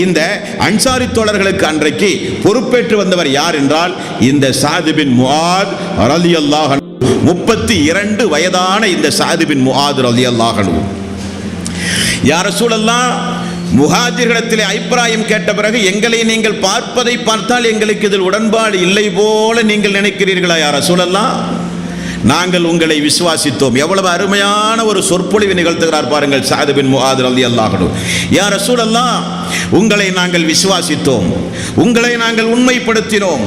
இந்த அன்சாரி தோழர்களுக்கு அன்றைக்கு பொறுப்பேற்று வந்தவர் யார் என்றால் இந்த சாத் பின் முஆத் ரலியல்லாஹு அன்ஹு. 32 வயதான இந்த சாத் பின் முஆத் ரலியல்லாஹு அன்ஹு. யா ரசூலல்லாஹ், முஹாஜிர்களிடத்திலே அபிப்பிராயம் கேட்ட பிறகு எங்களை நீங்கள் பார்ப்பதை பார்த்தால் எங்களுக்கு இதில் உடன்பாடு இல்லை போல நீங்கள் நினைக்கிறீர்களா யா ரசூலல்லாஹ்? நாங்கள் உங்களை விசுவாசித்தோம். எவ்வளவு அருமையான ஒரு சொற்பொழிவு நிகழ்த்துகிறார் பாருங்கள் சாத் பின் முஆத் ரலியல்லாஹு அன்ஹு. யா ரசூலல்லாஹ், உங்களை நாங்கள் விசுவாசித்தோம், உங்களை நாங்கள் உண்மைப்படுத்தினோம்,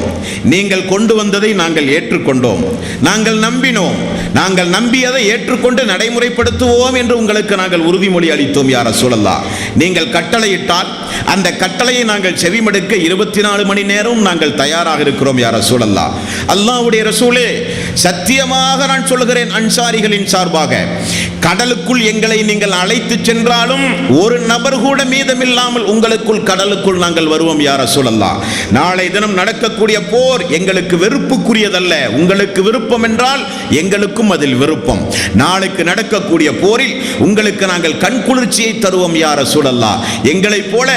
நீங்கள் கொண்டு வந்ததை நாங்கள் ஏற்றுக்கொண்டோம், நாங்கள் நம்பினோம், நாங்கள் நம்பியதை ஏற்றுக்கொண்டு நடைமுறைப்படுத்துவோம் என்று உங்களுக்கு நாங்கள் உறுதிமொழி அளித்தோம். யா ரசூலல்லாஹ், நீங்கள் கட்டளையிட்டால் அந்த கட்டளையை நாங்கள் செவிமடுக்க 24 மணி நேரம் நாங்கள் தயாராக இருக்கிறோம். யா ரசூலல்லாஹ், அல்லாஹ்வுடைய ரசூலே, சத்தியமாக நான் சொல்கிறேன் அன்சாரிகளின் சார்பாக, கடலுக்குள் எங்களை நீங்கள் அழைத்து சென்றாலும் ஒரு நபர் கூட மீதமில்லாமல் உங்களுக்குள் கடலுக்குள் நாங்கள் வருவோம். யா ரசூலல்லாஹ், நாளை தினம் நடக்கக்கூடிய போர் எங்களுக்கு வெறுப்புக்குரியதல்ல, உங்களுக்கு விருப்பம் என்றால் எங்களுக்கும் அதில் விருப்பம். நாளைக்கு நடக்கக்கூடிய போரில் உங்களுக்கு நாங்கள் கண் குளிர்ச்சியை தருவோம். யா ரசூலல்லாஹ், எங்களைப் போல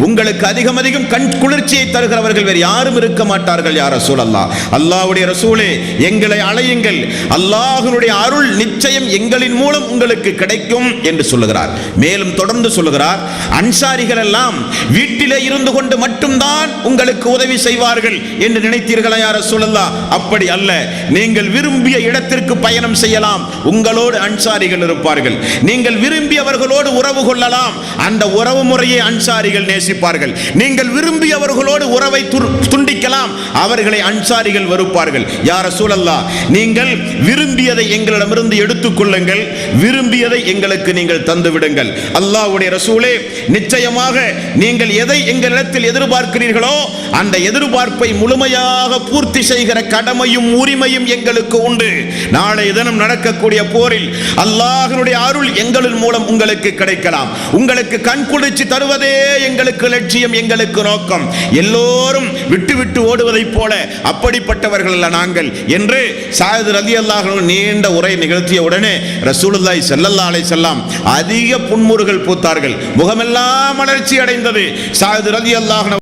உங்களுக்கு அதிகம் கண் குளிர்ச்சியை தருகிறவர்கள் வேறு யாரும் இருக்க மாட்டார்கள். யா ரசூலல்லாஹ், அல்லாஹ்வுடைய ரசூலே, எங்களை அழையுங்கள், அல்லாஹ்வுடைய அருள் நிச்சயம் எங்களின் மூலம் உங்களுக்கு கிடைக்கும் என்று சொல்லுகிறார். மேலும் தொடர்ந்து சொல்லுகிறார், அன்சாரிகள் எல்லாம் வீட்டிலே இருந்து கொண்டு மட்டும்தான் உங்களுக்கு உதவி செய்வார்கள் என்று நினைத்தீர்களா யா ரசூலல்லாஹ்? அப்படி அல்ல, நீங்கள் விரும்பிய இடத்திற்கு பயணம் செய்யலாம், உங்களோடு அன்சாரிகள் இருப்பார்கள். நீங்கள் விரும்பியவர்களோடு உறவு கொள்ளலாம், அந்த உறவு முறையை அன்சாரிகள் நேசிப்பார்கள். நீங்கள் விரும்பியவர்களோடு உறவை துண்டிக்கலாம், அவர்களை அன்சாரிகள் வெறுப்பார்கள். யா ரசூலல்லாஹ், நீங்கள் விரும்பியதை எங்களிடமிருந்து எடுத்துக் கொள்ளுங்கள், விரும்பியதை எங்களுக்கு நீங்கள் தந்து விடுங்கள். அல்லாஹ்வுடைய ரசூலே, நிச்சயமாக நீங்கள் எதை எங்களிடத்தில் எதிர்பார்க்கிறீர்களோ அந்த எதிர்பார்ப்பை முழுமையாக பூர்த்தி செய்கிற கடமையும் உரிமையும் எங்களுக்கு உண்டு. நாளை தினம் நடக்கக்கூடிய போரில் அல்லாஹ்வுடைய அருள் எங்களின் மூலம் உங்களுக்கு கிடைக்கலாம். உங்களுக்கு கண் குளிர்ச்சி தருவதே எங்களுக்கு லட்சியம், எங்களுக்கு நோக்கம். எல்லோரும் விட்டு விட்டு ஓடுவதைப் போல அப்படிப்பட்டவர்கள் அல்ல நாங்கள் என்று சாத் ரலியல்லாஹு அன்ஹு நீண்ட உரை நிகழ்த்திய உடனே ரசூலுல்லாஹி ஸல்லல்லாஹு அலைஹி வஸல்லம் அதிக புன்முறுவல் பூத்தார்கள், முகமெல்லாம் மலர்ச்சி அடைந்தது. சாத் ரலியல்லாஹு அன்ஹு